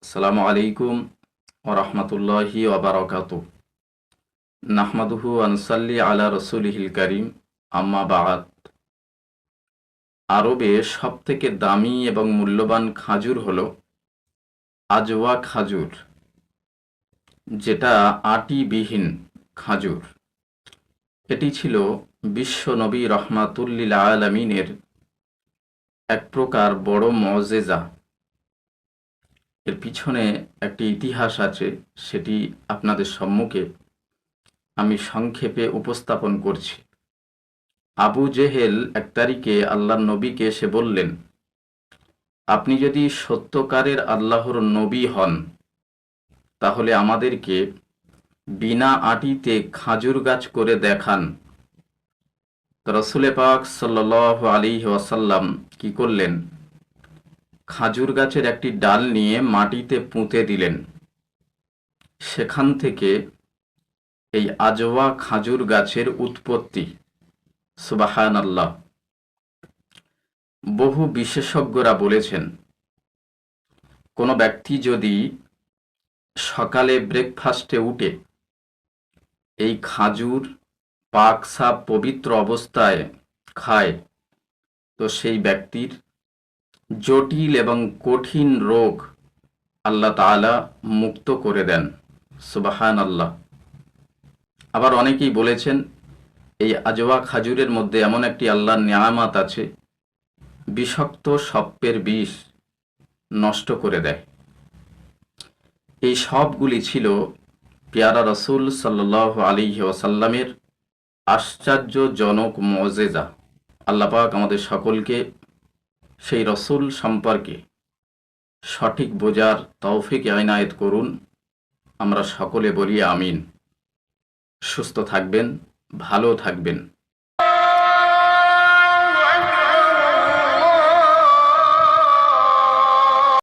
আসসালামু আলাইকুম ওয়া রাহমাতুল্লাহি ওয়া বারাকাতুহু। নাহমাদুহু ওয়া নুসাল্লি আলা রাসূলিহিল কারীম, আম্মা বা'দ। আরবে সবথেকে দামি এবং মূল্যবান খাজুর হলো আজওয়া খাজুর, যেটা আটিবিহীন খাজুর। এটি ছিল বিশ্ব নবী রহমাতুল লিল আলামিনের এক প্রকার বড় মুজিজা। এর পিছনে একটি ইতিহাস আছে, সেটি আপনাদের সম্মুখে আমি সংক্ষেপে উপস্থাপন করছি। আবু জেহেল এক তারিখে আল্লাহর নবীকে এসে বললেন, আপনি যদি সত্যকারের আল্লাহর নবী হন, তাহলে আমাদেরকে বিনা আটিতে খাজুর গাছ করে দেখান। রাসূলে পাক সাল্লাল্লাহু আলাইহি ওয়াসাল্লাম কি করলেন? খাজুর গাছের একটি ডাল নিয়ে মাটিতে পুঁতে দিলেন। সেখান থেকে এই আজওয়া খাজুর গাছের উৎপত্তি। সুবহানাল্লাহ। বহু বিশেষজ্ঞরা বলেছেন, কোনো ব্যক্তি যদি সকালে ব্রেকফাস্টে উঠে এই খাজুর পাক সাপ পবিত্র অবস্থায় খায়, তো সেই ব্যক্তির জটিল এবং কঠিন রোগ আল্লাহ তাআলা মুক্ত করে দেন। সুবহানাল্লাহ। আবার অনেকেই বলেছেন, এই আজওয়া খাজুরের মধ্যে এমন একটি আল্লাহর নিয়ামত আছে, বিষাক্ত সর্পের বিষ নষ্ট করে দেয়। এই সবগুলি ছিল পেয়ারা রাসূল সাল্লাল্লাহু আলাইহি ওয়াসাল্লামের আশ্চর্যজনক মুজিজা। আল্লাহ পাক আমাদের সকলকে সেই রাসূল সম্পর্কে সঠিক বোঝার তৌফিক ইনায়েত করুন। আমরা সকলে বলি আমিন। সুস্থ থাকবেন, ভালো থাকবেন।